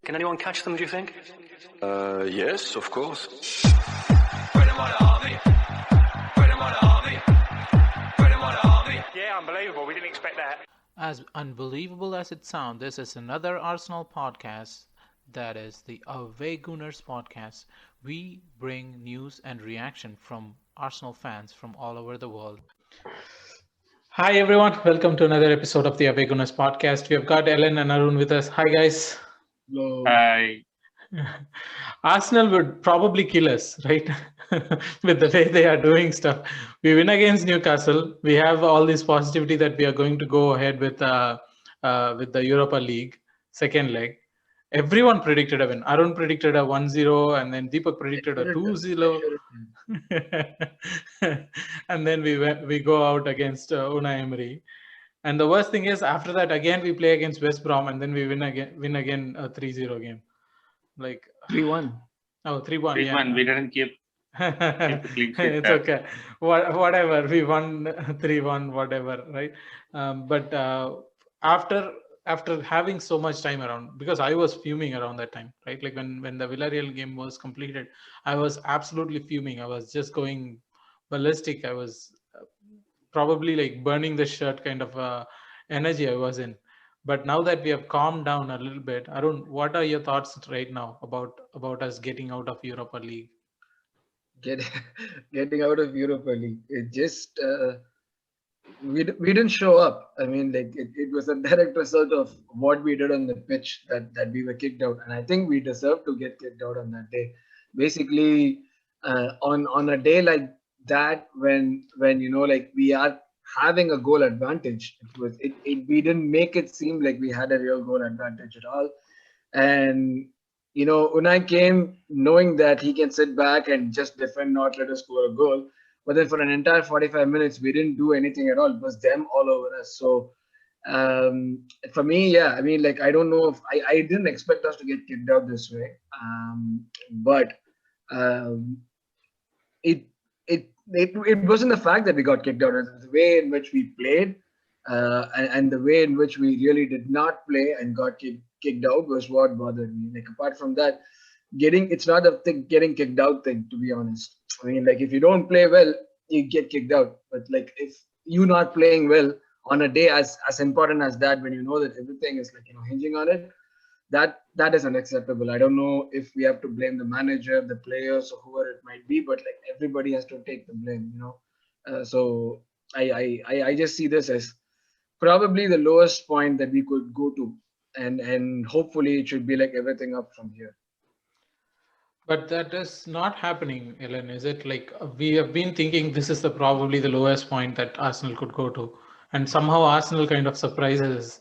Can anyone catch them, do you think? Yes, of course. Yeah, unbelievable. We didn't expect that. As unbelievable as it sounds, this is another Arsenal podcast. That is the Away Gooners podcast. We bring news and reaction from Arsenal fans from all over the world. Hi everyone, welcome to another episode of the Away Gooners podcast. We have got Ellen and Arun with us. Hi guys. Hello. Hi. Arsenal would probably kill us, right? With the way they are doing stuff. We win against Newcastle. We have all this positivity that we are going to go ahead with the Europa League second leg. Everyone predicted a win. Arun predicted a 1-0 and then Deepak predicted a 2-0. And then we go out against Unai Emery. And the worst thing is after that again we play against West Brom and then we win again a 3-0 game. Like 3-1. Oh, 3-1. 3-1. Yeah. We didn't keep the clean sheet. It's okay. Whatever. We won 3-1, whatever, right? But after having so much time around, because I was fuming around that time, right? Like when the Villarreal game was completed, I was absolutely fuming. I was just going ballistic. I was probably like burning the shirt kind of energy I was in. But now that we have calmed down a little bit, Arun, what are your thoughts right now about us getting out of Europa League? Getting out of Europa League. It just we didn't show up. I mean, like it was a direct result of what we did on the pitch that we were kicked out, and I think we deserved to get kicked out on that day. Basically, on a day like that, when like we are having a goal advantage, we didn't make it seem like we had a real goal advantage at all. And Unai came knowing that he can sit back and just defend, not let us score a goal. But then for an entire 45 minutes, we didn't do anything at all. It was them all over us. So for me, yeah, I mean, like I don't know if I didn't expect us to get kicked out this way, but it wasn't the fact that we got kicked out. It was the way in which we played and the way in which we really did not play and got kicked out was what bothered me. Like apart from that, it's not a thing, getting kicked out thing, to be honest. I mean, like if you don't play well, you get kicked out. But like if you're not playing well on a day as important as that, when you know that everything is like hinging on it, that is unacceptable. I don't know if we have to blame the manager, the players, or whoever it might be, but like everybody has to take the blame, So I just see this as probably the lowest point that we could go to, and hopefully it should be like everything up from here. But that is not happening, Ellen, is it? Like we have been thinking this is probably the lowest point that Arsenal could go to, and somehow Arsenal kind of surprises.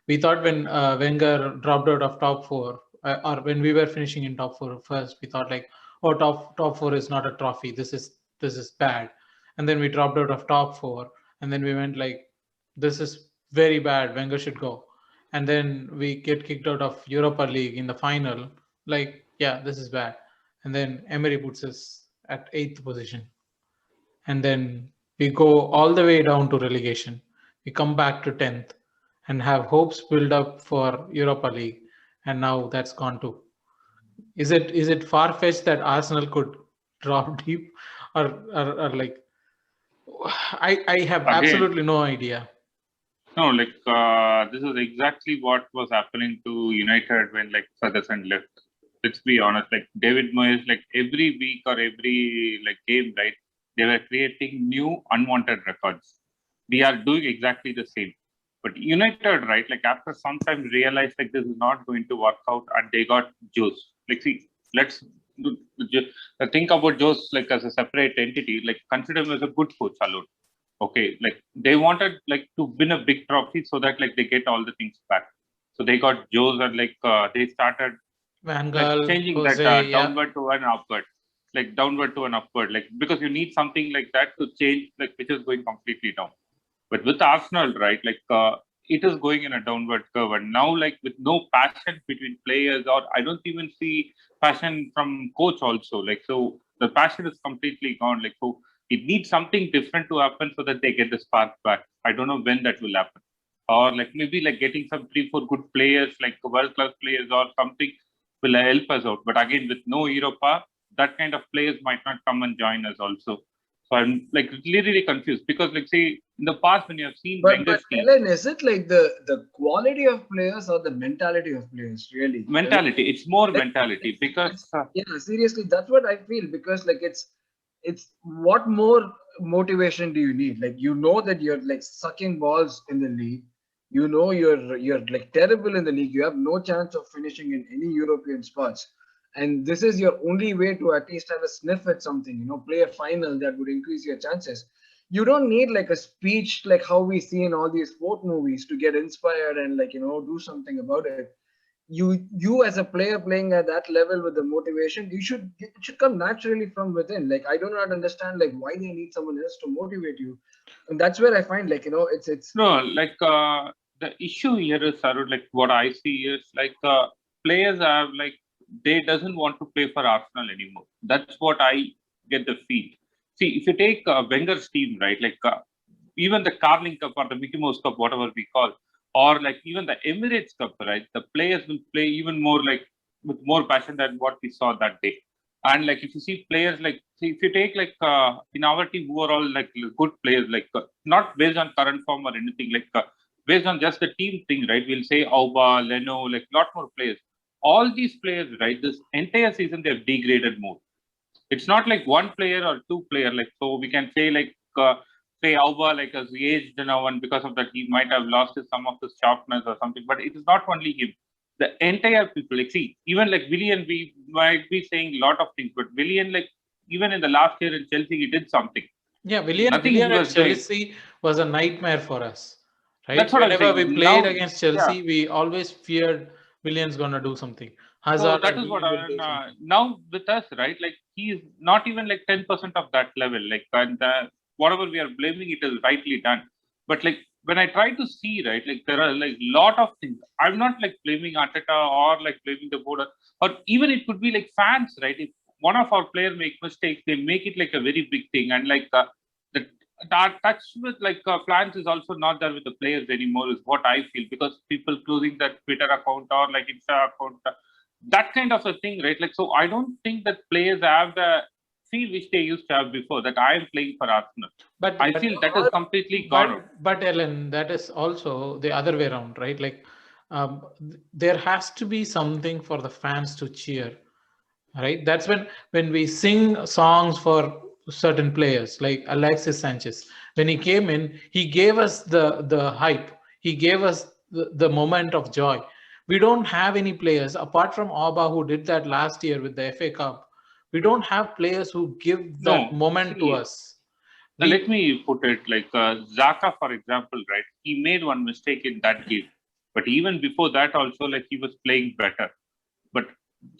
We thought when Wenger dropped out of top four, or when we were finishing in top four first, we thought like, oh, top four is not a trophy. This is bad. And then we dropped out of top four, and then we went like, this is very bad. Wenger should go. And then we get kicked out of Europa League in the final. Like, yeah, this is bad. And then Emery puts us at 8th position. And then we go all the way down to relegation. We come back to 10th. And have hopes build up for Europa League, and now that's gone too. Is it far-fetched that Arsenal could drop deep, or like I have absolutely no idea. No, like this is exactly what was happening to United when like Ferguson left. Let's be honest, like David Moyes, like every week or every like game, right? They were creating new unwanted records. We are doing exactly the same. But United, right, like after some time realized like this is not going to work out and they got Jose. Like see, let's think about Jose like as a separate entity, like consider him as a good coach alone. Okay, like they wanted like to win a big trophy so that like they get all the things back. So they got Jose and like they started Van Gaal, like changing Jose, that downward to an upward. Like downward to an upward, like because you need something like that to change, like which is going completely down. But with Arsenal, right, like it is going in a downward curve, and now like with no passion between players, or I don't even see passion from coach also. Like so, the passion is completely gone. Like so, it needs something different to happen so that they get the spark back. I don't know when that will happen, or like maybe like getting some 3-4 good players, like world class players or something, will help us out. But again, with no Europa, that kind of players might not come and join us also. So I'm like really confused because, like, say, in the past when you have seen But Wenger's team, Ellen, is it like the quality of players or the mentality of players really? mentality, it's more mentality because Yeah, seriously, that's what I feel because like it's what more motivation do you need? Like you know that you're like sucking balls in the league. You know you're like terrible in the league. You have no chance of finishing in any European spots. And this is your only way to at least have a sniff at something, play a final that would increase your chances. You don't need like a speech like how we see in all these sport movies to get inspired and like do something about it. You as a player playing at that level with the motivation, it should come naturally from within. Like I do not understand like why they need someone else to motivate you. And that's where I find like it's no, like the issue here is, Arun, like what I see is like players have like they doesn't want to play for Arsenal anymore. That's what I get the feel. See, if you take Wenger's team, right, like even the Carling Cup or the Mickey Mouse Cup, whatever we call, or like even the Emirates Cup, right, the players will play even more like with more passion than what we saw that day. And like if you see players like, see, if you take like in our team who are all like good players, like not based on current form or anything, like based on just the team thing, right? We'll say Auba, Leno, like lot more players. All these players, right? This entire season they have degraded more. It's not like one player or two player, like so we can say like say Auba like has aged now, and because of that he might have lost some of his sharpness or something. But it is not only him. The entire people, like see, even like Willian, we might be saying a lot of things, but Willian, like even in the last year in Chelsea, he did something. Yeah, Willian Nothing he at was doing. Chelsea was a nightmare for us, right? That's what I'm Whenever saying. we played Now, against Chelsea, yeah. we always feared Willian's gonna do something. So Hazard that or is what Willian will do something. now with us, right? Like he is not even like 10% of that level. Like and whatever we are blaming, it is rightly done. But like when I try to see, right, like there are like lot of things. I'm not like blaming Arteta or like blaming the board, or even it could be like fans, right? If one of our players make mistakes, they make it like a very big thing, and like the touch with like plans is also not there with the players anymore. Is what I feel because people closing that Twitter account or like Insta account. That kind of a thing, right? Like, so I don't think that players have the feel which they used to have before that I am playing for Arsenal. But I feel that is completely gone. But Ellen, that is also the other way around, right? Like, there has to be something for the fans to cheer, right? That's when we sing songs for certain players, like Alexis Sanchez. When he came in, he gave us the hype. He gave us the moment of joy. We don't have any players apart from Auba who did that last year with the FA Cup. We don't have players who give that moment to us. Let me put it like Xhaka, for example, right? He made one mistake in that game, but even before that, also like he was playing better. But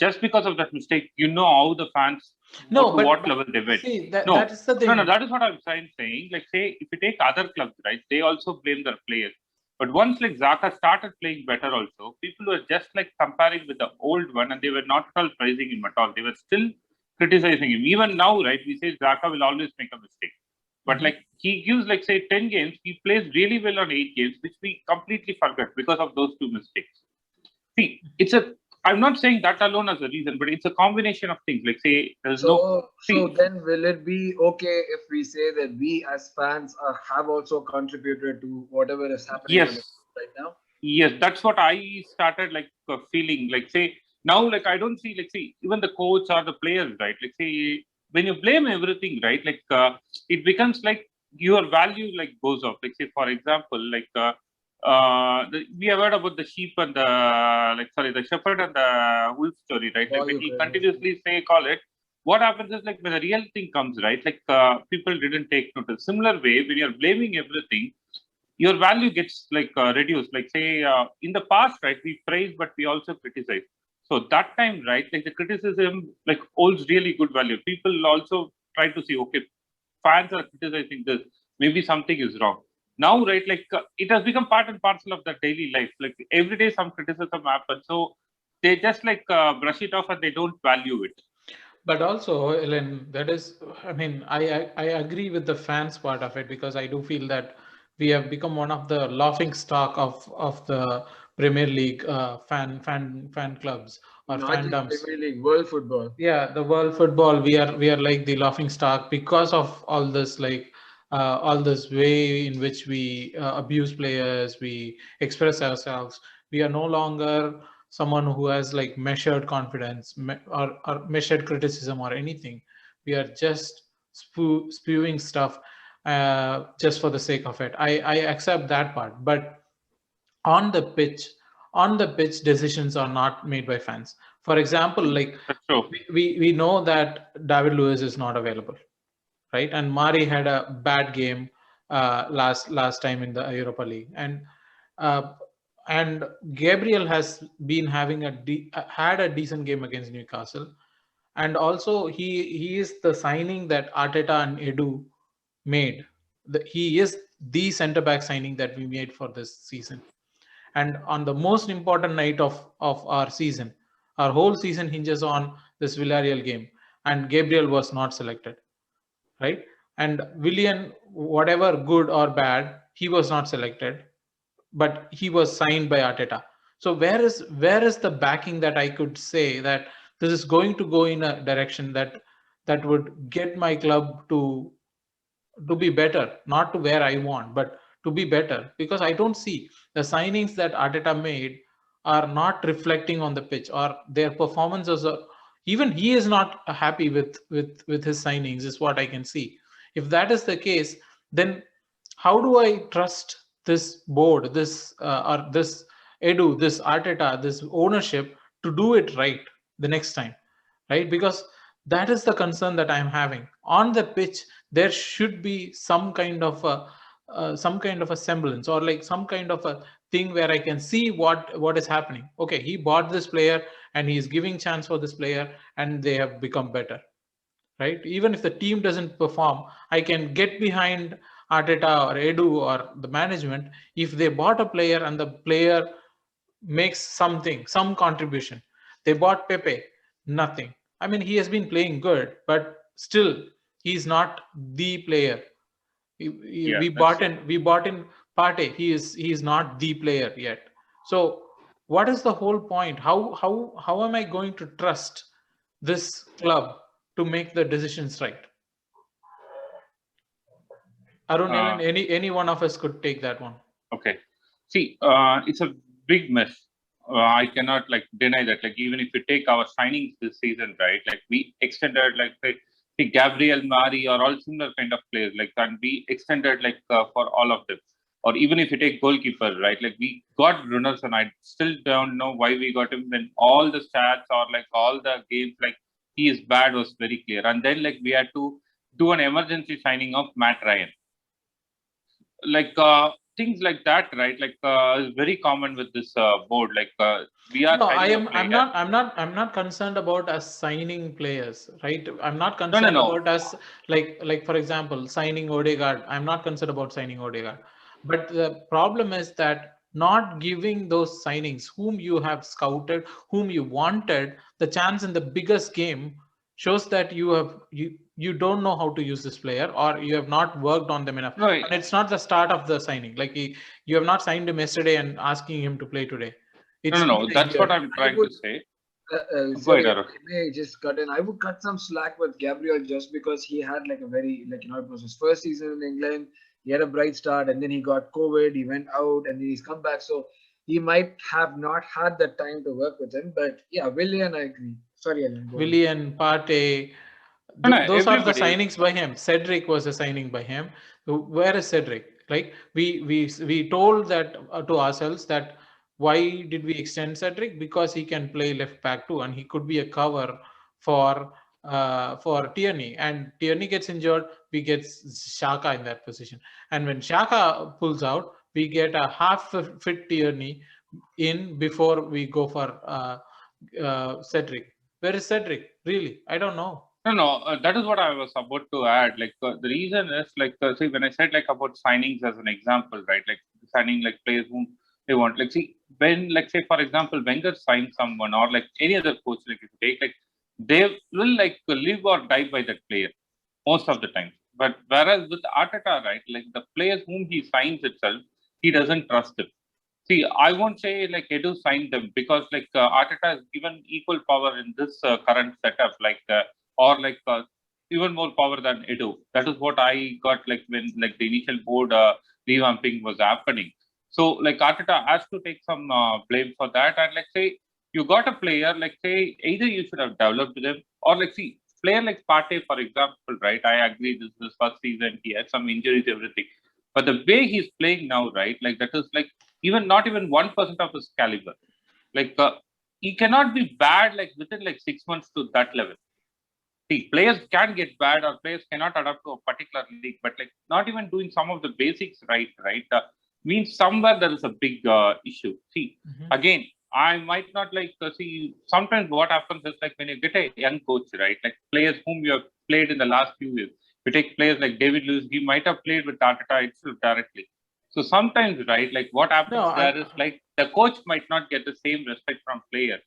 just because of that mistake, you know how the fans what level they went. See, that is the thing. No, that is what I'm saying. Like say, if you take other clubs, right, they also blame their players. But once like Xhaka started playing better also, people were just like comparing with the old one and they were not at all praising him at all. They were still criticizing him. Even now, right, we say Xhaka will always make a mistake. But like he gives like say 10 games, he plays really well on 8 games, which we completely forget because of those 2 mistakes. See, I'm not saying that alone as a reason, but it's a combination of things. Like say, there's so then will it be okay if we say that we as fans have also contributed to whatever is happening on the right now? Yes, that's what I started like feeling. Like say now, like I don't see like see even the coach or the players, right? Like say when you blame everything, right? Like it becomes like your value like goes off. Like say for example, like we have heard about the sheep and the shepherd and the wolf story, right? Like when he continuously call it, what happens is like when the real thing comes, right? Like people didn't take notice. Similar way, when you're blaming everything, your value gets like reduced. Like say in the past, right? We praise, but we also criticize. So that time, right? Like the criticism like holds really good value. People also try to see, okay, fans are criticizing this. Maybe something is wrong. Now, right, like it has become part and parcel of their daily life. Like every day some criticism happens. So they just like brush it off and they don't value it. But also, Ellen, that is, I mean, I agree with the fans part of it because I do feel that we have become one of the laughing stock of the Premier League fan clubs or Not just fandoms. Premier League, world football. Yeah, the world football, we are like the laughing stock because of all this, like all this way in which we abuse players, we express ourselves. We are no longer someone who has like measured confidence or measured criticism or anything. We are just spewing stuff just for the sake of it. I accept that part, but on the pitch, decisions are not made by fans. For example, like That's true. we know that David Luiz is not available, right? And Mari had a bad game last time in the Europa League, uh, and Gabriel has been having had a decent game against Newcastle, and also he is the signing that Arteta and Edu made. He is the centre back signing that we made for this season. And on the most important night of our season, our whole season hinges on this Villarreal game, and Gabriel was not selected, right? And Willian, whatever good or bad, he was not selected, but he was signed by Arteta. So where is the backing that I could say that this is going to go in a direction that would get my club to be better, not to where I want, but to be better. Because I don't see the signings that Arteta made are not reflecting on the pitch, or their performances are, even he is not happy with his signings, is what I can see. If that is the case, then how do I trust this board, this or this Edu, this Arteta, this ownership to do it right the next time, right? Because that is the concern that I'm having. On the pitch, there should be some kind of a semblance, or like some kind of a thing where I can see what is happening. Okay, he bought this player and he is giving chance for this player, and they have become better, right? Even if the team doesn't perform, I can get behind Arteta or Edu or the management if they bought a player and the player makes some contribution. They bought Pepe, nothing. I mean, he has been playing good, but still, he's not the player. Yeah, We bought in Partey. He is not the player yet. So, what is the whole point? How am I going to trust this club to make the decisions right? Arun, Uh, any one of us could take that one. okay. See, it's a big mess. I cannot like deny that. Like even if you take our signings this season, right? Like we extended like say Gabriel, Mari, or all similar kind of players. Like and we extended like for all of them. Or even if you take goalkeeper, right? Like we got Runners, and I still don't know why we got him when all the stats or like all the games like he is bad was very clear. And then like we had to do an emergency signing of Matt Ryan. Like things like that, right? Like is very common with this board. Like we are No, signing a player. I'm not concerned about us signing players, right? I'm not No, concerned no. about us like for example, signing Odegaard. I'm not concerned about signing Odegaard. But the problem is that not giving those signings whom you have scouted, whom you wanted, the chance in the biggest game shows that you don't know how to use this player, or you have not worked on them enough. No, And it's not the start of the signing. Like you have not signed him yesterday and asking him to play today. It's no. been a That's what year. I'm trying to say. Go Sorry, ahead, Arun. I may just cut in. I would cut some slack with Gabriel just because he had like a very, like, it was his first season in England. He had a bright start, and then he got COVID. He went out, and then he's come back. So he might have not had the time to work with him. But yeah, Willian, I agree. Sorry, Alan. Go ahead. Willian, Partey, No, those are the everybody. signings by him. Cedric was a signing by him. Where is Cedric? Like we told that to ourselves that why did we extend Cedric? Because he can play left back too, and he could be a cover for Tierney. And Tierney gets injured, we get Xhaka in that position. And when Xhaka pulls out, we get a half fit Tierney in before we go for Cedric. Where is Cedric? Really, I don't know. No. That is what I was about to add. Like the reason is like see when I said like about signings as an example, right? Like signing like players whom they want. Like see when like say for example Wenger signs someone, or like any other coach, like if you take like they will like live or die by that player most of the time. But whereas with Arteta, right, like the players whom he signs itself, he doesn't trust them. See, I won't say like Edu signed them because like Arteta has given equal power in this current setup, or even more power than Edu. That is what I got like when like the initial board revamping was happening. So like Arteta has to take some blame for that. And like say you got a player, like say either you should have developed them or like see player like Partey, for example, right? I agree this is his first season, he had some injuries, everything. But the way he's playing now, right? Like that is like even not even 1% of his caliber. Like he cannot be bad like within like 6 months to that level. See, players can get bad or players cannot adapt to a particular league, but like not even doing some of the basics right, means somewhere there is a big issue. See, again, I might not like see. Sometimes what happens is like when you get a young coach, right? Like players whom you have played in the last few years. You take players like David Lewis, he might have played with Arteta itself directly. So sometimes, right, like what happens is like the coach might not get the same respect from players.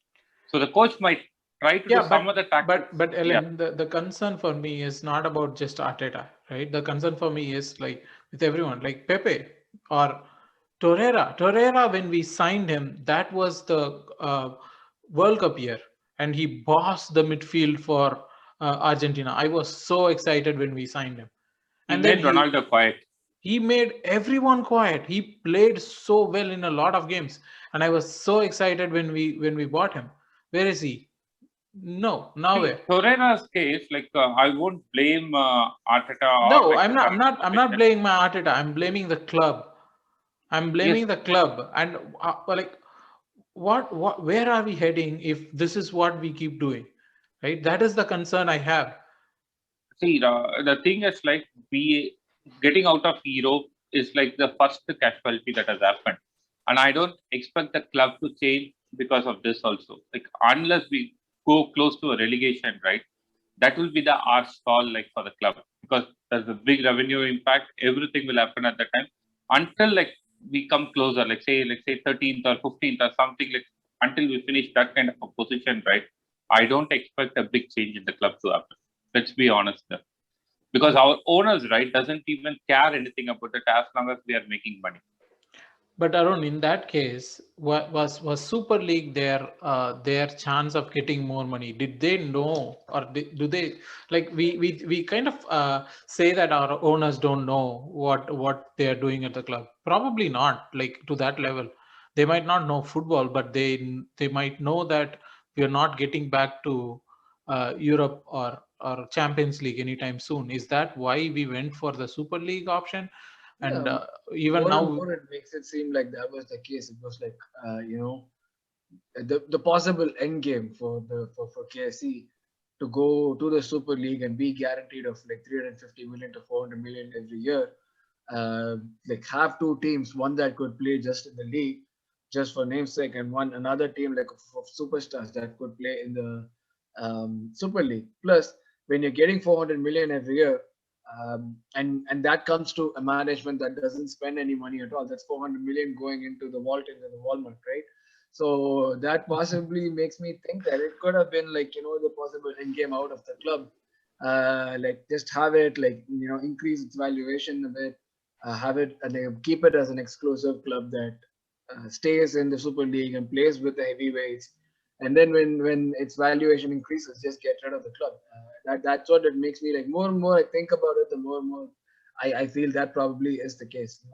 So the coach might try to do some of the tactics. But Ellen, the concern for me is not about just Arteta, right? The concern for me is like with everyone, like Pepe or Torreira. Torreira, when we signed him, that was the World Cup year, and he bossed the midfield for Argentina. I was so excited when we signed him. And then Ronaldo quiet. He made everyone quiet. He played so well in a lot of games, and I was so excited when we bought him. Where is he? No, nowhere. Torreira's case, like I won't blame Arteta. No, I'm not blaming my Arteta. I'm blaming the club. I'm blaming the club. And like, where are we heading if this is what we keep doing? Right? That is the concern I have. See, the thing is like we getting out of Europe is like the first casualty that has happened, and I don't expect the club to change because of this also. Like unless we go close to a relegation, right? That will be the arse fall like for the club because there's a big revenue impact. Everything will happen at that time until like we come closer, like say 13th or 15th or something like until we finish that kind of a position, right? I don't expect a big change in the club to happen. Let's be honest there. Because our owners, right, doesn't even care anything about it as long as we are making money. But Arun, in that case, was Super League their chance of getting more money? Did they know, or do they like we kind of say that our owners don't know what they are doing at the club? Probably not, like to that level. They might not know football, but they might know that we are not getting back to Europe or Champions League anytime soon. Is that why we went for the Super League option? And even now, more it makes it seem like that was the case. It was like the possible end game for KSC to go to the Super League and be guaranteed of like 350 million to 400 million every year. Like have two teams, one that could play just in the league, just for namesake, and another team like of superstars that could play in the Super League. Plus, when you're getting 400 million every year. And that comes to a management that doesn't spend any money at all. That's 400 million going into the Waltons and the Walmart, right? So that possibly makes me think that it could have been like, the possible end game out of the club. Like just have it like, increase its valuation a bit, have it and keep it as an exclusive club that stays in the Super League and plays with the heavyweights. And then when its valuation increases, just get rid of the club. That's what it makes me like more and more I think about it, the more and more I feel that probably is the case.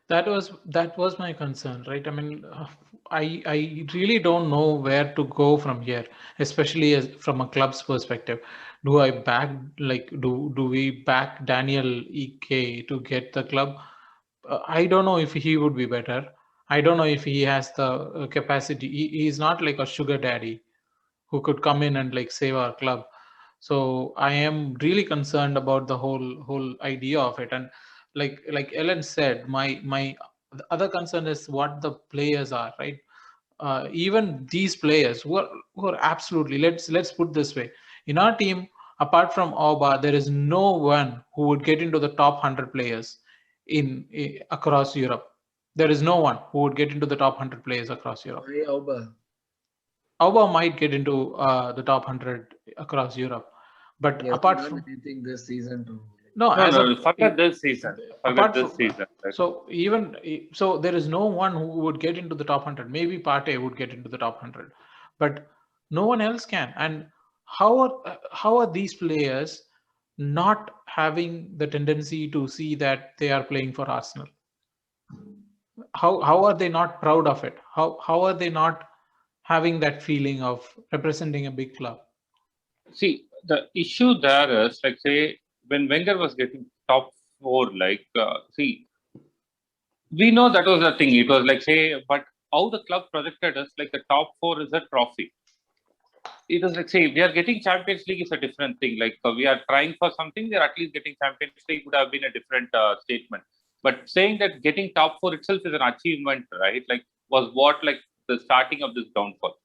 That was my concern, right? I mean, I really don't know where to go from here, especially from a club's perspective. Do I back do we back Daniel Ek to get the club? I don't know if he would be better. I don't know if he has the capacity. He's not like a sugar daddy who could come in and like save our club. So I am really concerned about the whole idea of it. And like Ellen said, my the other concern is what the players are, right? Even these players who are absolutely, let's put this way, in our team, apart from Auba, there is no one who would get into the top 100 players across Europe. There is no one who would get into the top 100 players across Europe. Auba might get into the top 100 across Europe, but apart from anything this season to No, No, as no, a forget this season. Forget apart this from season. Right? so there is no one who would get into the top 100. Maybe Partey would get into the top 100, but no one else can. And how are these players not having the tendency to see that they are playing for Arsenal? How are they not proud of it? How are they not having that feeling of representing a big club? See, the issue there is like say when Wenger was getting top four, like see, we know that was the thing. It was like say, but how the club projected us like the top four is a trophy. It was like say we are getting Champions League is a different thing. Like we are trying for something, we are at least getting Champions League would have been a different statement. But saying that getting top four itself is an achievement, right? Like was what like the starting of this downfall.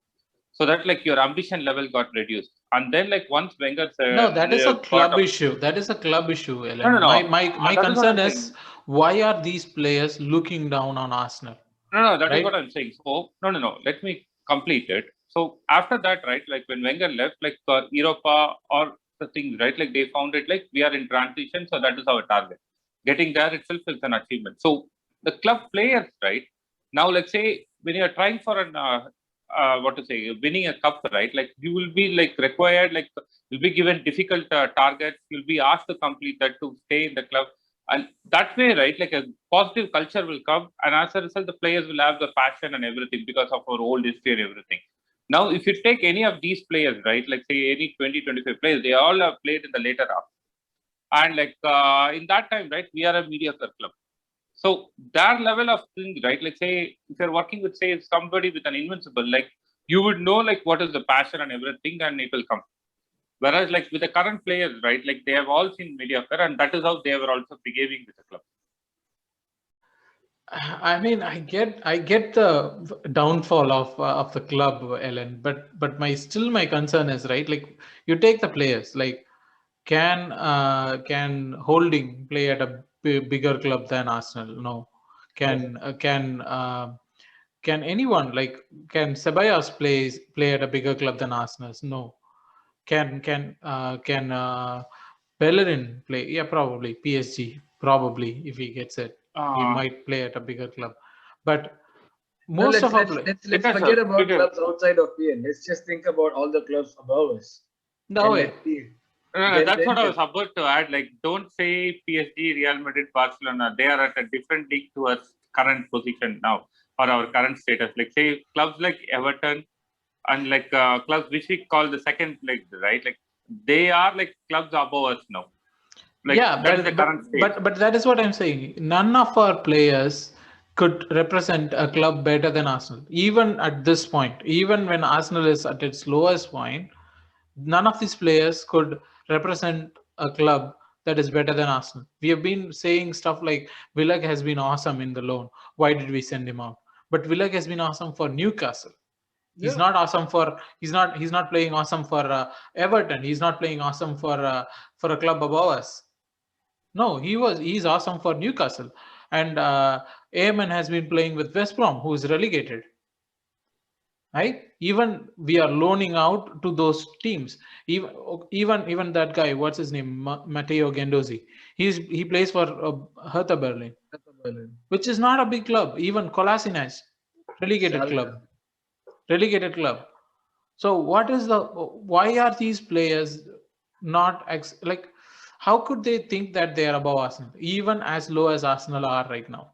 So that like your ambition level got reduced, and then like once Wenger No, that is a got club up, issue. That is a club issue, no, no, Ellen. no, My that is what concern I'm is saying. why are these players looking down on Arsenal? No, no, that is what Right? I'm saying. So, no, no, no. Let me complete it. So after that, right, like when Wenger left, like Europa or the things, right, like they found it like we are in transition, so that is our target. Getting there itself is an achievement. So the club players, right, now let's say when you are trying for an what to say, winning a cup, right, like you will be like required, like you'll be given difficult targets. You'll be asked to complete that to stay in the club, and that way, right, like a positive culture will come, and as a result, the players will have the passion and everything because of our old history and everything. Now, if you take any of these players, right, like say any 20-25 players, they all have played in the later half. And like in that time, right, we are a mediocre club. So that level of thing, right, like say if you're working with say somebody with an invincible, like you would know like what is the passion and everything, and it will come. Whereas like with the current players, right, like they have all seen mediocre, and that is how they were also behaving with the club. I mean, I get the downfall of the club, Ellen, but my concern is, right, like you take the players, like can Holding play at a bigger club than Arsenal? No. Can anyone, like, can Ceballos play at a bigger club than Arsenal? No. Can Bellerin play? Yeah, probably PSG. Probably if he gets it, he might play at a bigger club. But No, most of our play. let's forget about clubs outside of PL. Let's just think about all the clubs above us. No And way. let's see. That's what I was about to add. Like, don't say PSG, Real Madrid, Barcelona. They are at a different league to our current position now or our current status. Like, say clubs like Everton and like clubs which we call the second league, right? Like, they are like clubs above us now. Like, Yeah, that is the current state. but that is what I'm saying. None of our players could represent a club better than Arsenal. Even at this point, even when Arsenal is at its lowest point, none of these players could represent a club that is better than Arsenal. We have been saying stuff like Willock has been awesome in the loan. Why did we send him out? But Willock has been awesome for Newcastle. He's not awesome for. He's not playing awesome for Everton. He's not playing awesome for a club above us. No, he's awesome for Newcastle, and Eamon has been playing with West Brom, who is relegated. Right? Even we are loaning out to those teams. Even that guy, what's his name, Matteo Gendozi. He plays for Hertha Berlin, which is not a big club. Even Kolasinac, relegated club. So why are these players not like? How could they think that they are above Arsenal, even as low as Arsenal are right now?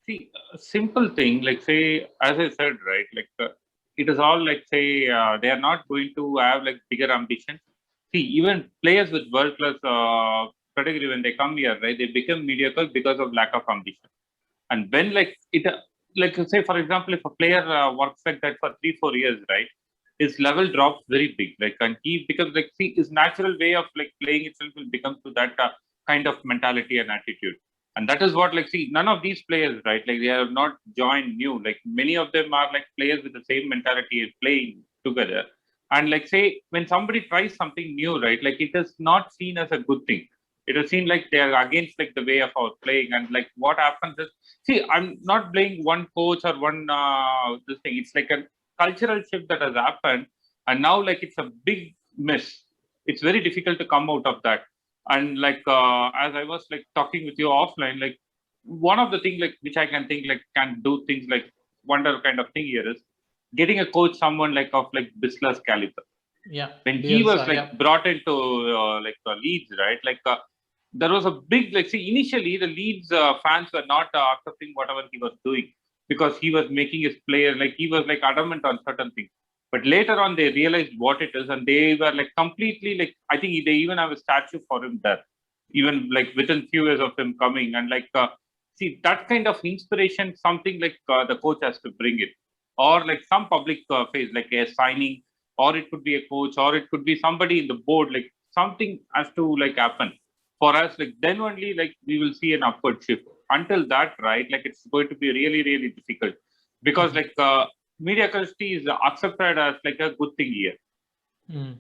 See, a simple thing, like say, as I said, right, like it is all like say they are not going to have like bigger ambitions. See, even players with world class pedigree when they come here, right, they become mediocre because of lack of ambition. And when like it, like say for example, if a player works like that for 3-4 years, right, his level drops very big. Like and he becomes like see his natural way of like playing itself will become to that kind of mentality and attitude. And that is what like see none of these players, right, like they have not joined new. Like many of them are like players with the same mentality playing together. And like say when somebody tries something new, right, like it is not seen as a good thing. It is seen like they are against like the way of our playing. And like what happens is see I'm not blaming one coach or one this thing. It's like a cultural shift that has happened, and now like it's a big mess. It's very difficult to come out of that. And like as I was like talking with you offline, like one of the things like which I can think like can do things like wonder kind of thing here is getting a coach someone like of like Bisler's caliber. Yeah. When he was Bielsa, like yeah. brought into Leeds, right? Like there was a big like see initially the Leeds fans were not accepting whatever he was doing because he was making his players like he was like adamant on certain things. But later on they realized what it is and they were like completely like I think they even have a statue for him there, even like within few years of him coming and like see that kind of inspiration something like the coach has to bring it or like some public face like a signing or it could be a coach or it could be somebody in the board like something has to like happen for us like then only like we will see an upward shift. Until that, right, like it's going to be really difficult because like mediocrity is accepted as like a good thing here.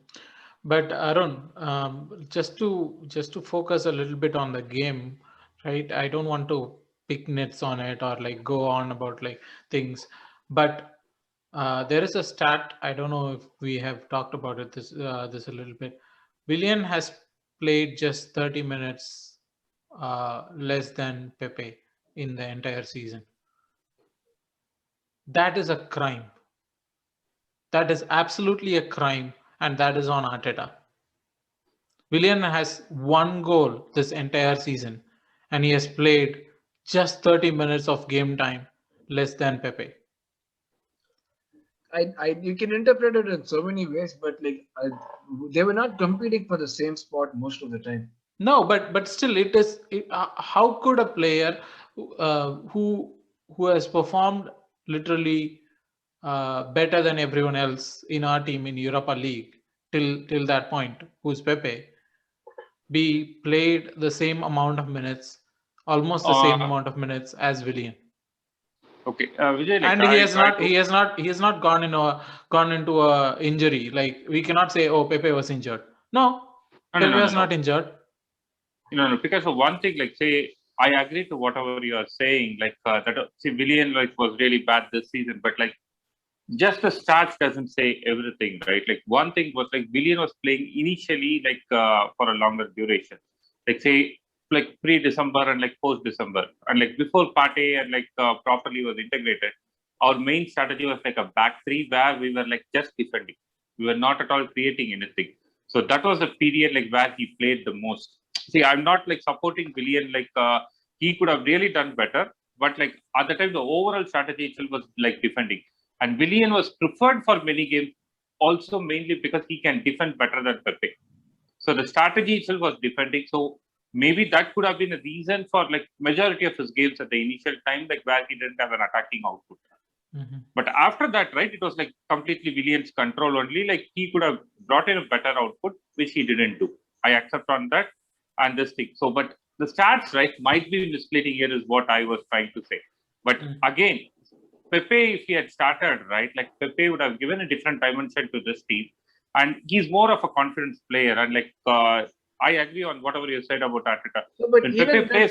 But Arun, just to focus a little bit on the game, right? I don't want to pick nits on it or like go on about like things, but there is a stat. I don't know if we have talked about it this a little bit. Willian has played just 30 minutes less than Pepe in the entire season. That is a crime. That is absolutely a crime, and that is on Arteta. Willian has 1 goal this entire season, and he has played just 30 minutes of game time less than Pepe. You can interpret it in so many ways, but like they were not competing for the same spot most of the time. No, but still, it is. How could a player who has performed literally better than everyone else in our team in Europa League till that point, who's Pepe, be played the same amount of minutes, almost the same amount of minutes as Willian? Okay, Vijay, like And he has not gone into a injury. Like we cannot say, oh, Pepe was injured. No, Pepe was not injured. No, because of one thing, like say, I agree to whatever you are saying. Like that, see, Willian like was really bad this season, but like just the stats doesn't say everything, right? Like one thing was like Willian was playing initially like for a longer duration, like say like pre-December and like post-December, and like before Pate and like properly was integrated. Our main strategy was like a back three where we were like just defending. We were not at all creating anything. So that was the period like where he played the most. See, I'm not like supporting Willian. Like he could have really done better, but like at the time the overall strategy itself was like defending. And Willian was preferred for many games also mainly because he can defend better than Pepe. So the strategy itself was defending. So maybe that could have been a reason for like majority of his games at the initial time, like where he didn't have an attacking output. But after that, right, it was like completely Willian's control only. Like he could have brought in a better output, which he didn't do. I accept on that and this thing. So, but the stats, right, might be misleading here is what I was trying to say. But again, Pepe, if he had started, right, like Pepe would have given a different dimension to this team. And he's more of a confidence player. And like, I agree on whatever you said about Arteta. So, but when even Pepe,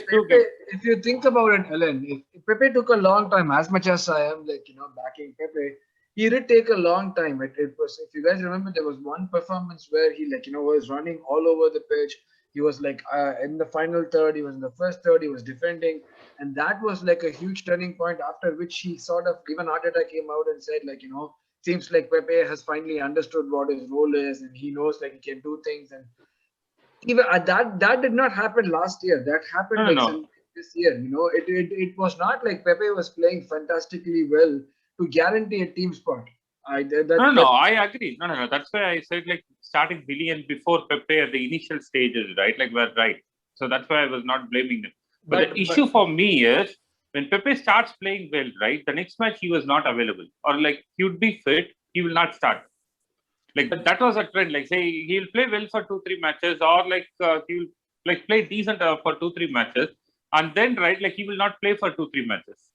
if you think about it, Ellen, if Pepe took a long time, as much as I am like, backing Pepe, he did take a long time. It was, if you guys remember, there was one performance where he like, was running all over the pitch. He was like in the final third, he was in the first third, he was defending. And that was like a huge turning point after which he sort of, even Arteta came out and said like, seems like Pepe has finally understood what his role is and he knows like he can do things. And even that did not happen last year. That happened this year. It was not like Pepe was playing fantastically well to guarantee a team spot. I agree. No. That's why I said like starting Willian before Pepe at the initial stages, right? Like we're right. So that's why I was not blaming them. But the issue for me is when Pepe starts playing well, right? The next match he was not available, or like he would be fit, he will not start. Like that was a trend. Like say he'll play well for 2-3 matches, or like he'll like play decent for 2-3 matches, and then right like he will not play for 2-3 matches.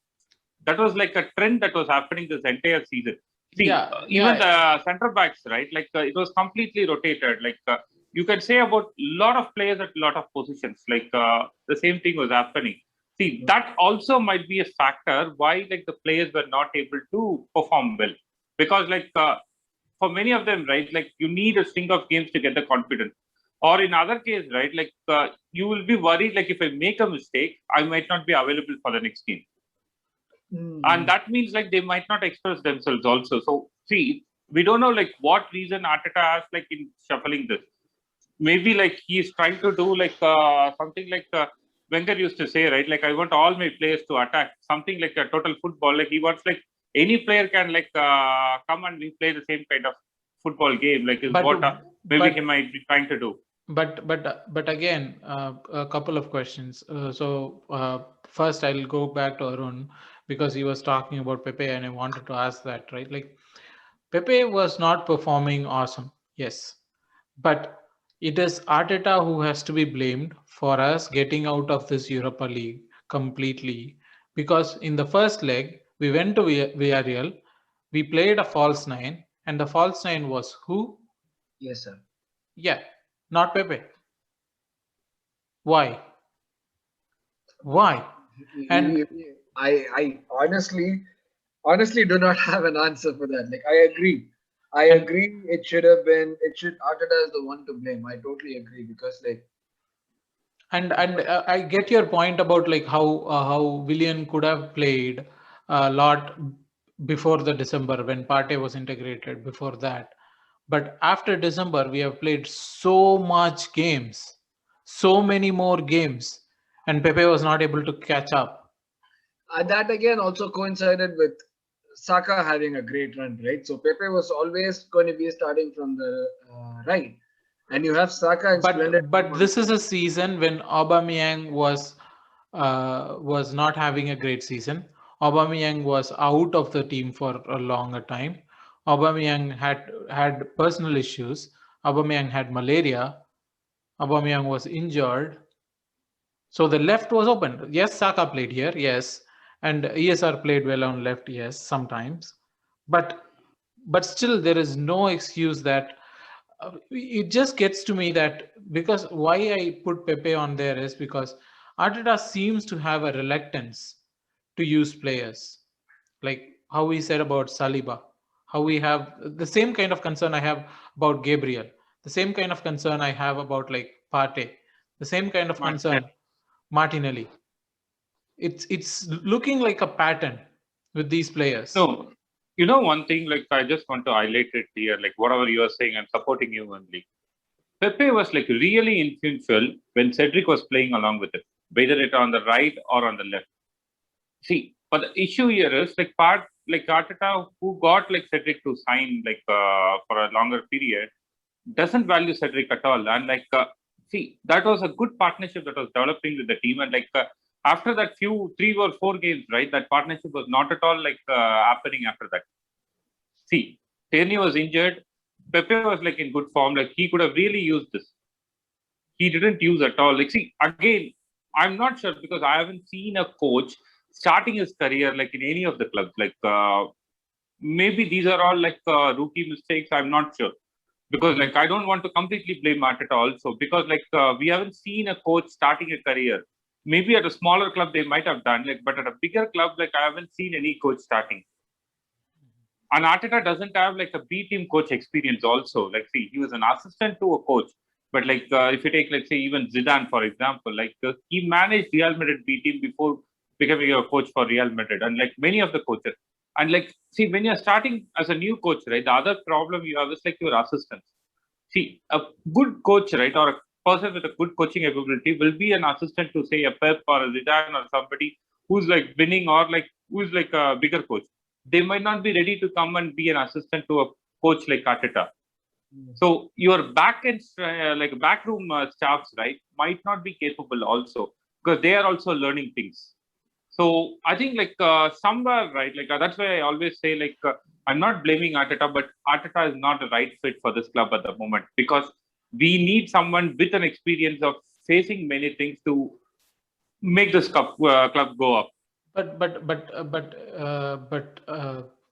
That was like a trend that was happening this entire season. See, even the center backs, right? Like it was completely rotated. Like you can say about a lot of players at a lot of positions. Like the same thing was happening. See, that also might be a factor why like the players were not able to perform well, because like for many of them, right, like you need a string of games to get the confidence, Or in other case, right, like you will be worried, like if I make a mistake, I might not be available for the next game. And that means like they might not express themselves also. So see, we don't know like what reason Arteta has like in shuffling this. Maybe like he's trying to do like something like Wenger used to say, right? Like I want all my players to attack, something like a total football. Like he wants like any player can like come and we play the same kind of football game. Like is what maybe he might be trying to do. But again, a couple of questions. First, I'll go back to Arun because he was talking about Pepe, and I wanted to ask that, right? Like Pepe was not performing awesome, yes, but it is Arteta who has to be blamed for us getting out of this Europa League completely. Because in the first leg, we went to Villarreal, we played a false nine, and the false nine was who? Yes, sir. Yeah, not Pepe. Why? Why? And I honestly do not have an answer for that. Like I agree. It should Arteta is the one to blame. I totally agree because like and I get your point about like how Willian could have played a lot before the December when Partey was integrated before that. But after December, we have played so much games, so many more games, and Pepe was not able to catch up. that again also coincided with Saka having a great run, right? So Pepe was always going to be starting from the right, and you have Saka and Splendid. But this is a season when Aubameyang was not having a great season. Aubameyang was out of the team for a longer time. Aubameyang had personal issues. Aubameyang had malaria. Aubameyang was injured. So the left was open. Yes, Saka played here. Yes, and ESR played well on left. Yes, sometimes, but still there is no excuse that it just gets to me that because why I put Pepe on there is because Arteta seems to have a reluctance to use players, like how we said about Saliba, how we have the same kind of concern I have about Gabriel, the same kind of concern I have about like Partey, the same kind of concern Martinelli. It's looking like a pattern with these players. No, you know one thing, like I just want to highlight it here, like whatever you are saying, I'm supporting you only. Pepe was like really influential when Cedric was playing along with it, whether it on the right or on the left. See, but the issue here is like Arteta, who got like Cedric to sign like for a longer period, doesn't value Cedric at all. And like, see, that was a good partnership that was developing with the team. And like, after that 3 or 4 games, right, that partnership was not at all like happening after that. See, Tierney was injured. Pepe was like in good form. Like, he could have really used this. He didn't use at all. Like, see, again, I'm not sure because I haven't seen a coach starting his career like in any of the clubs. Like, maybe these are all like rookie mistakes. I'm not sure. Because like I don't want to completely blame Arteta also because like we haven't seen a coach starting a career. Maybe at a smaller club they might have done like, but at a bigger club like I haven't seen any coach starting. And Arteta doesn't have like a B team coach experience also. Like see, he was an assistant to a coach, but like if you take like say even Zidane for example, like he managed Real Madrid B team before becoming a coach for Real Madrid, and like many of the coaches. And like, see, when you're starting as a new coach, right, the other problem you have is like your assistants. See, a good coach, right, or a person with a good coaching ability will be an assistant to say a Pep or a Zidane or somebody who's like winning or like who's like a bigger coach. They might not be ready to come and be an assistant to a coach like Arteta. So your backend, like backroom staffs, right, might not be capable also because they are also learning things. So I think like somewhere, right, like that's why I always say like I'm not blaming Arteta, but Arteta is not the right fit for this club at the moment because we need someone with an experience of facing many things to make this club go up. But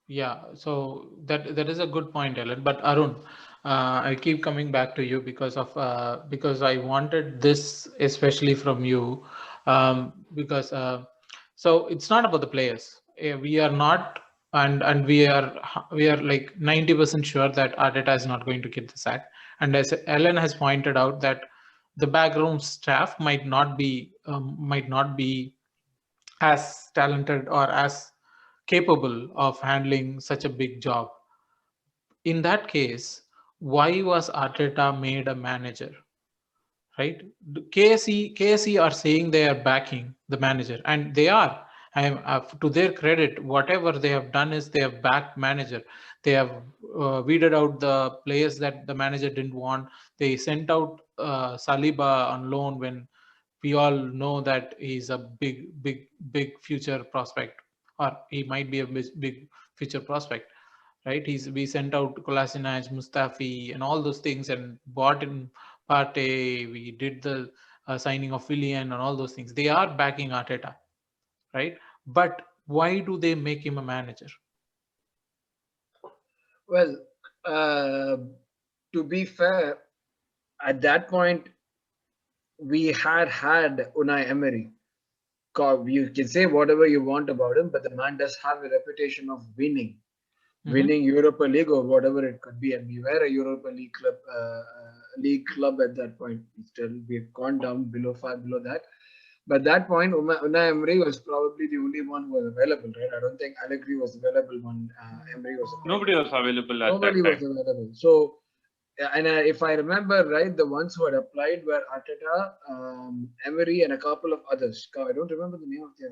yeah. So that is a good point, Ellen. But Arun, I keep coming back to you because I wanted this especially from you, because. So it's not about the players. We are not and we are like 90% sure that Arteta is not going to get the sack. And as Ellen has pointed out, that the backroom staff might not be as talented or as capable of handling such a big job. In that case, why was Arteta made a manager? Right? KSE are saying they are backing the manager, and they are. To their credit, whatever they have done is they have backed manager. They have weeded out the players that the manager didn't want. They sent out Saliba on loan when we all know that he's a big future prospect, or he might be a big future prospect, right? We sent out Kolasinac, Mustafi, and all those things, and bought in Partey. We did the signing of Willian and all those things. They are backing Arteta, right? But why do they make him a manager? Well, to be fair, at that point, we had Unai Emery. You can say whatever you want about him, but the man does have a reputation of winning Europa League or whatever it could be, and we were a Europa League club at that point. We've gone down below that. But at that point, Unai Emery was probably the only one who was available, right? I don't think Allegri was available when Emery was available. Nobody was available at Nobody that was time. available. So, and if I remember right, the ones who had applied were Arteta, Emery, and a couple of others. I don't remember the name of the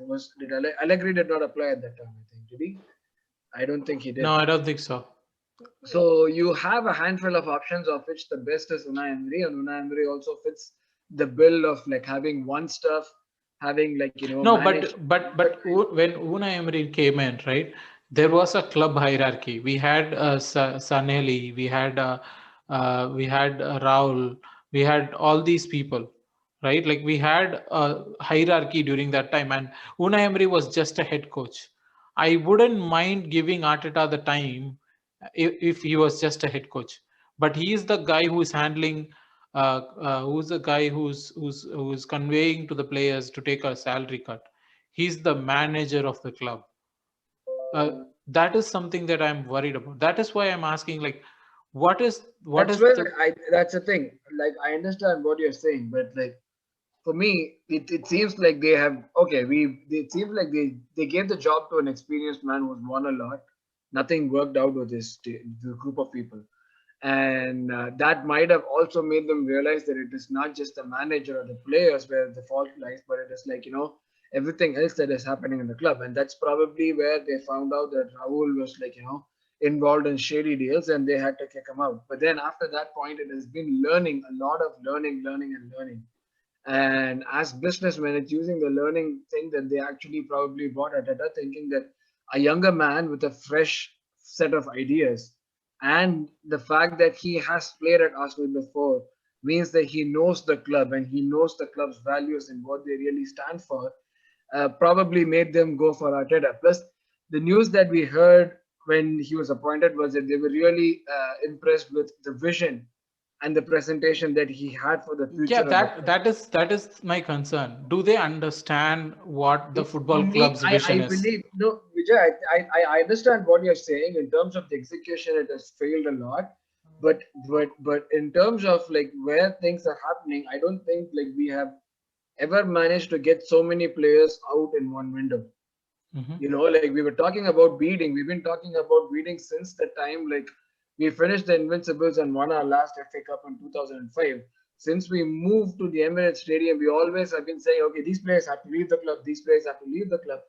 other. Allegri did not apply at that time, I think. Did he? I don't think he did. No, I don't think so. So you have a handful of options, of which the best is Unai Emery, and Unai Emery also fits the bill of like having one stuff, having like No, but when Unai Emery came in, right, there was a club hierarchy. We had Sanelli, we had Raul, we had all these people, right? Like we had a hierarchy during that time, and Unai Emery was just a head coach. I wouldn't mind giving Arteta the time if he was just a head coach, but he is the guy who is handling. Who's the guy who's conveying to the players to take a salary cut? He's the manager of the club. That is something that I'm worried about. That is why I'm asking, like, that's the thing. Like, I understand what you're saying, but like, for me, it seems like they have it seems like they gave the job to an experienced man who's won a lot. Nothing worked out with the group of people, and that might have also made them realize that it is not just the manager or the players where the fault lies, but it is like everything else that is happening in the club. And that's probably where they found out that Raul was like involved in shady deals, and they had to kick him out. But then after that point, it has been a lot of learning. And as businessmen, it's using the learning thing that they actually probably bought Arteta, thinking that a younger man with a fresh set of ideas, and the fact that he has played at Arsenal before, means that he knows the club and he knows the club's values and what they really stand for, probably made them go for Arteta. Plus, the news that we heard when he was appointed was that they were really impressed with the vision and the presentation that he had for the future. Yeah, that is my concern. Do they understand what the football club's vision is? No, Vijay, I understand what you're saying. In terms of the execution, it has failed a lot. But in terms of like where things are happening, I don't think like we have ever managed to get so many players out in one window. Like we were talking about beating. We've been talking about beating since the time like we finished the Invincibles and won our last FA Cup in 2005. Since we moved to the Emirates Stadium, we always have been saying, okay, these players have to leave the club. These players have to leave the club.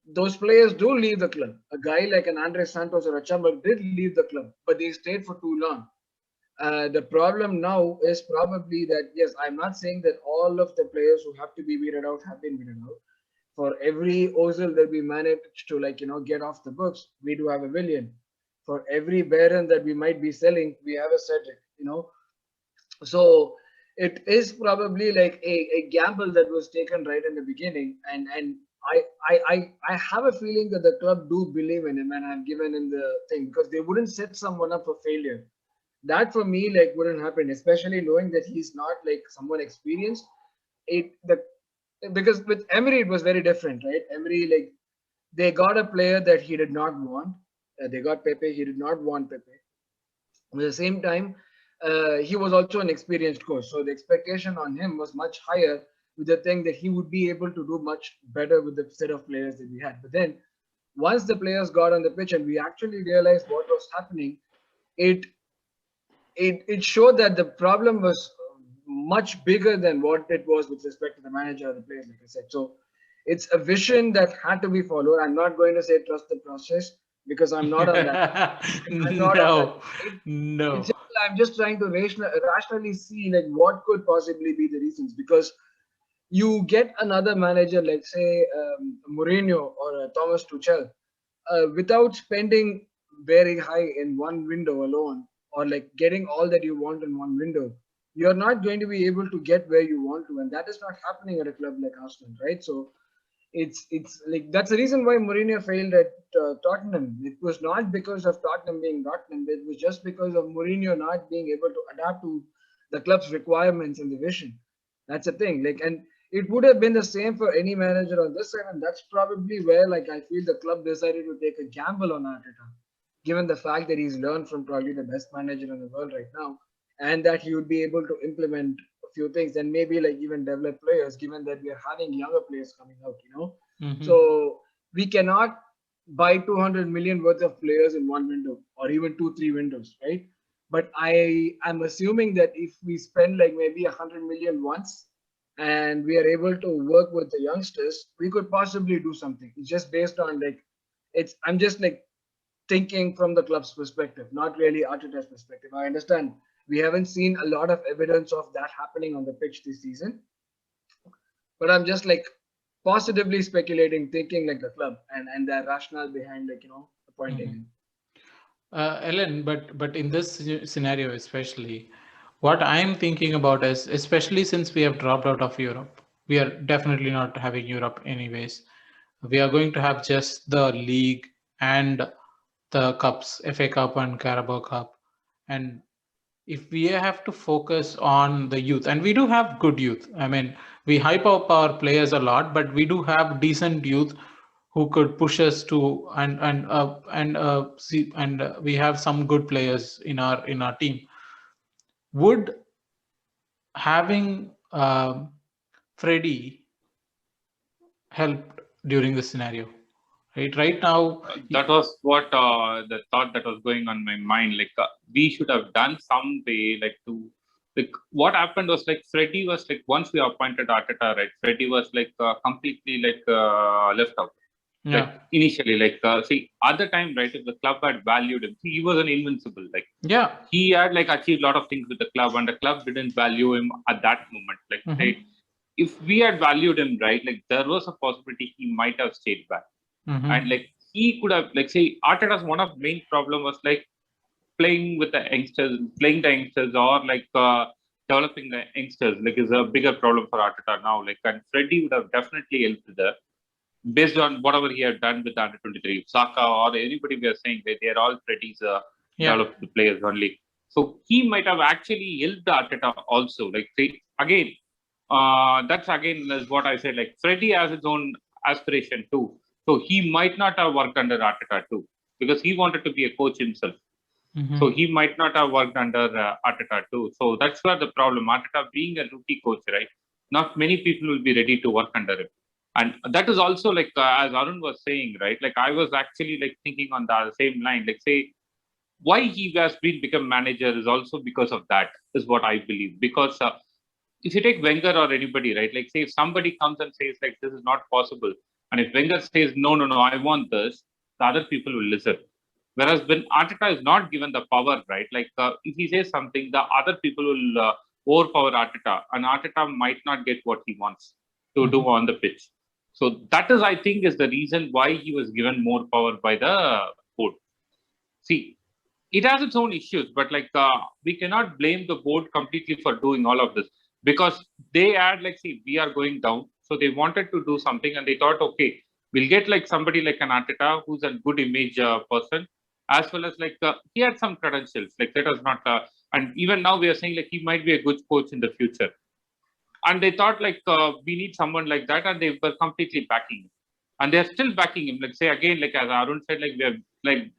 Those players do leave the club. A guy like an Andre Santos or a Chambal did leave the club, but they stayed for too long. The problem now is probably that, yes, I'm not saying that all of the players who have to be weeded out have been weeded out. For every Ozil that we managed to get off the books, we do have a Willian. For every Baron that we might be selling, we have a Cech, So it is probably like a gamble that was taken right in the beginning. And I have a feeling that the club do believe in him and have given him the thing, because they wouldn't set someone up for failure. That for me like wouldn't happen, especially knowing that he's not like someone experienced. Because with Emery it was very different, right? Emery, like they got a player that he did not want. They got Pepe. He did not want Pepe. At the same time, he was also an experienced coach, so the expectation on him was much higher. With the thing that he would be able to do much better with the set of players that we had. But then, once the players got on the pitch and we actually realized what was happening, it it showed that the problem was much bigger than what it was with respect to the manager or the players, like I said. So it's a vision that had to be followed. I'm not going to say trust the process because I'm not on that. I'm not on that. No. It's just, I'm just trying to rationally see like what could possibly be the reasons, because you get another manager like say Mourinho or Thomas Tuchel without spending very high in one window alone, or like getting all that you want in one window, you're not going to be able to get where you want to, and that is not happening at a club like Arsenal, right? So it's like that's the reason why Mourinho failed at Tottenham. It was not because of Tottenham being Tottenham. It was just because of Mourinho not being able to adapt to the club's requirements and the vision. That's the thing. Like, and it would have been the same for any manager on this side, and that's probably where like I feel the club decided to take a gamble on Arteta, given the fact that he's learned from probably the best manager in the world right now, and that he would be able to implement a few things and maybe like even develop players, given that we are having younger players coming out, you know. So we cannot buy 200 million worth of players in one window or even 2-3 windows, right? But I am assuming that if we spend like maybe 100 million once and we are able to work with the youngsters, we could possibly do something. It's just based on like I'm just like thinking from the club's perspective, not really Arteta's perspective. I understand we haven't seen a lot of evidence of that happening on the pitch this season, but I'm just like positively speculating, thinking like the club and their rationale behind like, you know, appointing him. Ellen, but in this scenario especially, what I'm thinking about is, especially since we have dropped out of Europe, we are definitely not having Europe anyways. We are going to have just the league and the cups, FA Cup and Carabao Cup. And if we have to focus on the youth, and we do have good youth, I mean, we hype up our players a lot, but we do have decent youth who could push us to we have some good players in our team. Would having Freddie help during this scenario? Right now, that was what the thought that was going on my mind. Like we should have done some way, like to like what happened was like Freddie was like once we appointed Arteta, right? Freddie was like completely like left out. Yeah. Like initially, like see, at the time, right? If the club had valued him, he was an invincible. Like yeah, he had like achieved a lot of things with the club, and the club didn't value him at that moment. Like say, if we had valued him, right? Like there was a possibility he might have stayed back. And like he could have, like say, Arteta's one of the main problem was like playing with the youngsters, or like developing the youngsters. Like is a bigger problem for Arteta now. Like and Freddie would have definitely helped there, based on whatever he had done with the under 23, Saka or anybody we are saying that they are all Freddie's developed players only. So he might have actually helped Arteta also. Like say again, that's again is what I said. Like Freddie has his own aspiration too. So he might not have worked under Arteta too, because he wanted to be a coach himself. So he might not have worked under Arteta too. So that's where the problem. Arteta being a rookie coach, right? Not many people will be ready to work under him. And that is also like, as Arun was saying, right? Like I was actually like thinking on the same line, like say, why he has become manager is also because of that, is what I believe. Because if you take Wenger or anybody, right? Like say if somebody comes and says like, this is not possible. And if Wenger says, no, I want this, the other people will listen. Whereas when Arteta is not given the power, right? Like if he says something, the other people will overpower Arteta, and Arteta might not get what he wants to do on the pitch. So that is, I think, is the reason why he was given more power by the board. See, it has its own issues, but like we cannot blame the board completely for doing all of this, because they had like, see, we are going down. So they wanted to do something, and they thought, okay, we'll get like somebody like an Arteta who's a good image person, as well as like he had some credentials. Like that was not, and even now we are saying like he might be a good coach in the future. And they thought like we need someone like that, and they were completely backing. and they're still backing him. Like say again, like as Arun said, like we have like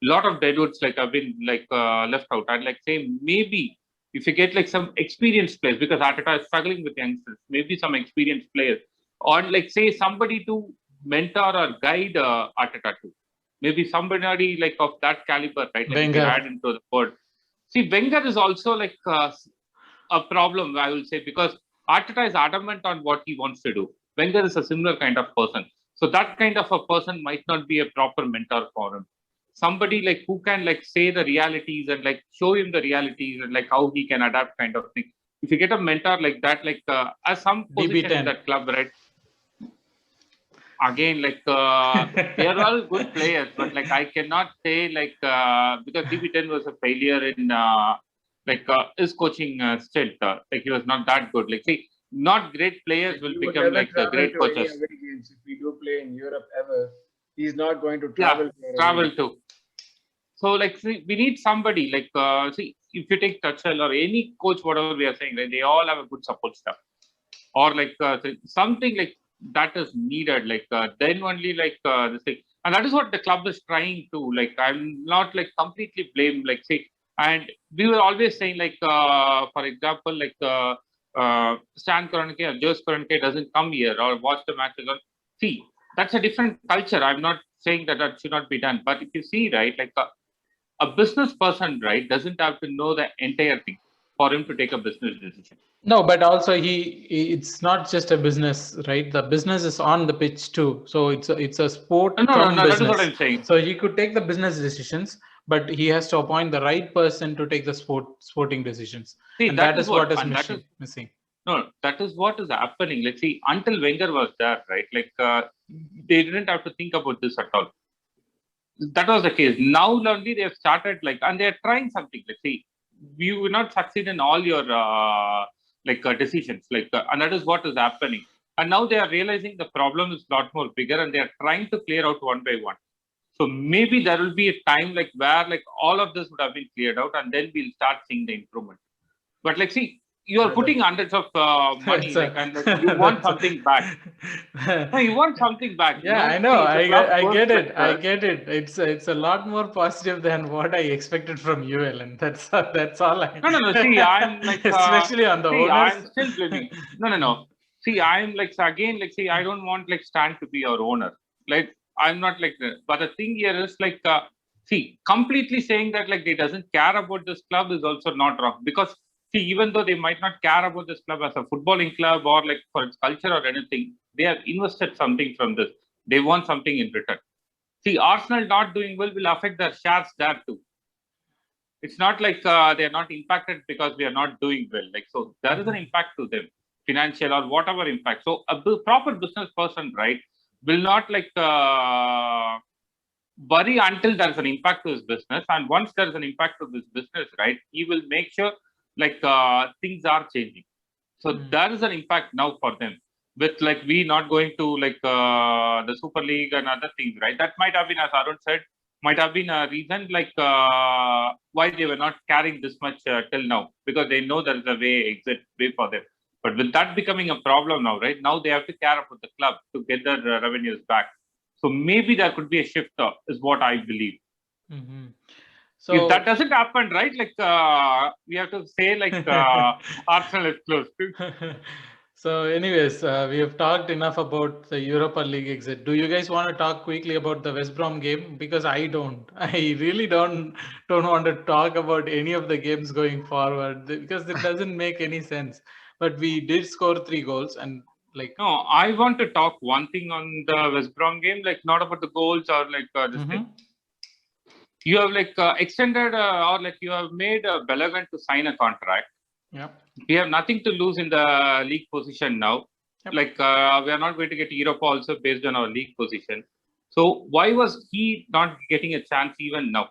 lot of deadwoods like have been like left out. I'd like say maybe if you get like some experienced players, because Arteta is struggling with youngsters, maybe some experienced players, or like say somebody to mentor or guide Arteta to. Maybe somebody like of that caliber, right? Like if you add into the board. See, Wenger is also like a problem, I will say, because Arteta is adamant on what he wants to do. Wenger is a similar kind of person. So that kind of a person might not be a proper mentor for him. Somebody like who can like say the realities and like show him the realities and like how he can adapt kind of thing. If you get a mentor like that, like as some position in that club, right? Again, like they are all good players, but like I cannot say like because DB10 was a failure in his coaching stint. Like he was not that good. Like see, not great players will become like the great coaches. If we do play in Europe ever, he's not going to travel to. So like see, we need somebody like see if you take Tuchel or any coach, whatever we are saying, right, they all have a good support staff, or like something like that is needed. Like then only like this thing, and that is what the club is trying to. Like I'm not like completely blame. Like say, and we were always saying like for example like Stan Kroenke or Jose Kroenke doesn't come here or watch the matches. Or see, that's a different culture. I'm not saying that that should not be done, but if you see right, like a business person, right, doesn't have to know the entire thing for him to take a business decision. No, but also it's not just a business, right? The business is on the pitch too. So it's a sport. No, that is what I'm saying. So he could take the business decisions, but he has to appoint the right person to take the sporting decisions. See, and that is what is missing. No, that is what is happening. Let's see, until Wenger was there, right? Like they didn't have to think about this at all. That was the case. Now only they have started like, and they're trying something. Let's see, you will not succeed in all your decisions. Like, and that is what is happening. And now they are realizing the problem is a lot more bigger, and they are trying to clear out one by one. So maybe there will be a time like where like all of this would have been cleared out, and then we'll start seeing the improvement. But like, see, you are putting hundreds of money, like, and you want something back. No, you want something back. Yeah, I know. I get it. I get it. It's a lot more positive than what I expected from you, Ellen. That's all. No. See, I'm like especially on the owners. I'm still blaming. No. See, I'm like again, like see, I don't want like Stan to be our owner. Like I'm not like that. But the thing here is like, see, completely saying that like he doesn't care about this club is also not wrong, because see, even though they might not care about this club as a footballing club or like for its culture or anything, they have invested something from this. They want something in return. See, Arsenal not doing well will affect their shares there too. It's not like they are not impacted because we are not doing well. Like, so there is an impact to them, financial or whatever impact. So a proper business person, right, will not like worry until there's an impact to his business. And once there's an impact to this business, right, he will make sure like things are changing. So there is an impact now for them with like we not going to like the Super League and other things, right? That might have been, as Arun said, might have been a reason like why they were not carrying this much till now, because they know there is a exit way for them. But with that becoming a problem now, right? Now they have to care about the club to get their revenues back. So maybe there could be a shift is what I believe. Mm-hmm. So if that doesn't happen, right, like we have to say like Arsenal is close. So anyways, we have talked enough about the Europa League exit. Do you guys want to talk quickly about the West Brom game? Because I don't. I really don't want to talk about any of the games going forward, because it doesn't make any sense. But we did score 3 goals, and like, no, I want to talk one thing on the West Brom game, like not about the goals or like this thing. You have like extended or like you have made Balogun to sign a contract. Yeah. We have nothing to lose in the league position now. Yep. Like we are not going to get Europa also based on our league position. So why was he not getting a chance even now?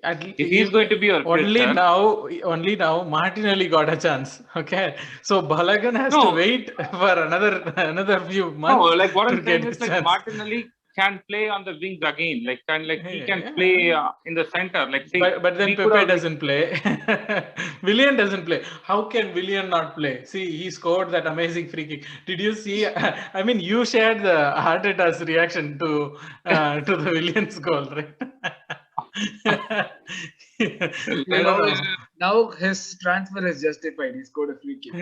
If he's going to be our only now Martinelli got a chance. Okay, so Balogun has to wait for another few months. No, like what I'm saying is like Martinelli. can play on the wings again. Like he can Yeah. play in the center. Like say, But then we could Pepe have, like, doesn't play. Willian doesn't play. How can Willian not play? See, he scored that amazing free kick. Did you see? I mean, you shared the Arteta's reaction to the Willian's goal, right? Now his transfer is justified. He scored a free kick.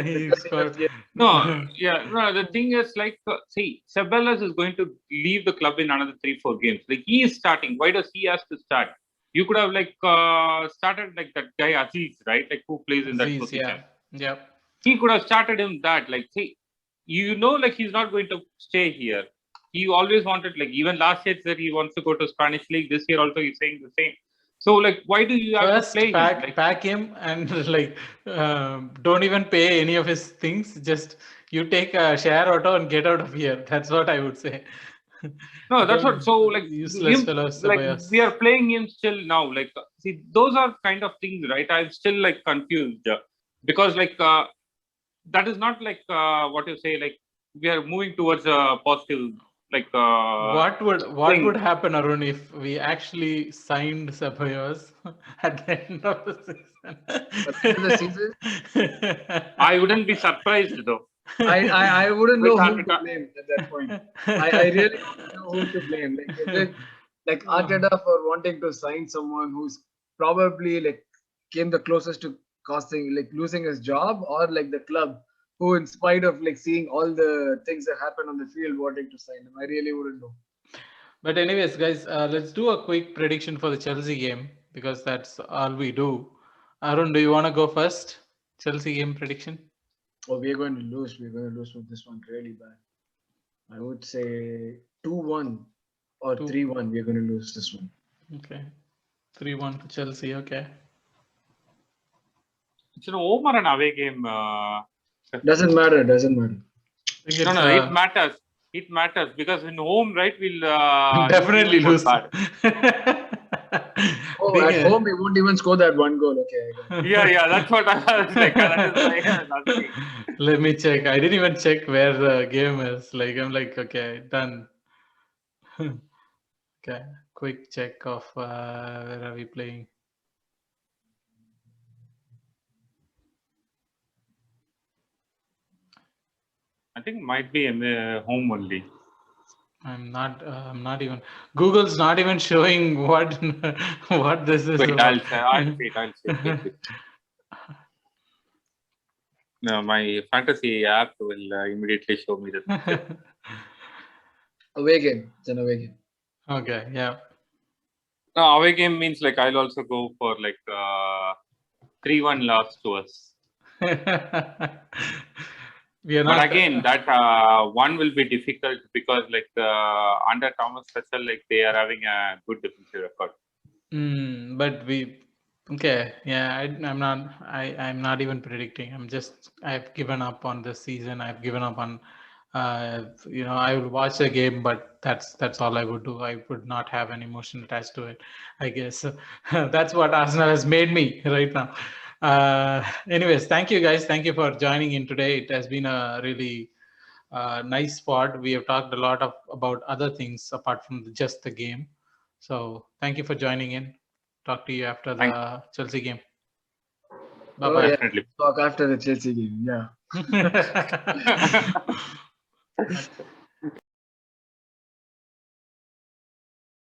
He scored. no, the thing is, like, see, Ceballos is going to leave the club in another 3-4 games. Like, he is starting. Why does he has to start? You could have, like, started like that guy Aziz, right? Like, who plays in that position. Yeah. He could have started him that. Like, see, like, he's not going to stay here. He always wanted, like, even last year said he wants to go to Spanish league. This year also he's saying the same. So, like, why do you have First, to play him? Like, pack him and like don't even pay any of his things. Just you take a share auto and get out of here. That's what I would say. No, that's what. So, like, useless fellows. like, we are playing him still now. Like, see, those are kind of things, right? I'm still, like, confused because, like, that is not like what you say. Like, we are moving towards a positive. Like, what would happen, Arun, if we actually signed Ceballos at the end of the season? I wouldn't be surprised though. I wouldn't know who to blame at that point. I really don't know who to blame. Like, is it like Arteta for wanting to sign someone who's probably like came the closest to costing, like, losing his job, or like the club who, in spite of like seeing all the things that happen on the field, wanting to sign him? I really wouldn't know. But anyways, guys, let's do a quick prediction for the Chelsea game, because that's all we do. Arun, do you want to go first? Chelsea game prediction? Oh, we're going to lose. We're going to lose with this one really bad. I would say 2-1 or 3-1. We're going to lose this one. Okay. 3-1 to Chelsea. Okay. It's an home or an away game. Doesn't matter. No, it matters. It matters because in home, right, we'll definitely lose. At home, we won't even score that one goal. Okay. Yeah, that's what I was like. Let me check. I didn't even check where the game is. Like, I'm like, okay, done. Okay, quick check of where are we playing. I think might be home only. I'm not even. Google's not even showing what this is. Wait, I'll see. No, my fantasy app will immediately show me that. Away game. It's an away game. Okay, yeah. No, away game means like I'll also go for like 3-1 loss to us. But again, that one will be difficult because like under Thomas Tuchel, like they are having a good defensive record. But okay, yeah, I'm not even predicting. I've given up on this season. I've given up on, I will watch the game, but that's all I would do. I would not have an emotion attached to it, I guess. That's what Arsenal has made me right now. Anyways, thank you guys. Thank you for joining in today. It has been a really nice pod. We have talked a lot about other things apart from just the game. So thank you for joining in. Talk to you after the Chelsea game. Bye-bye. Yeah. Talk after the Chelsea game. Yeah.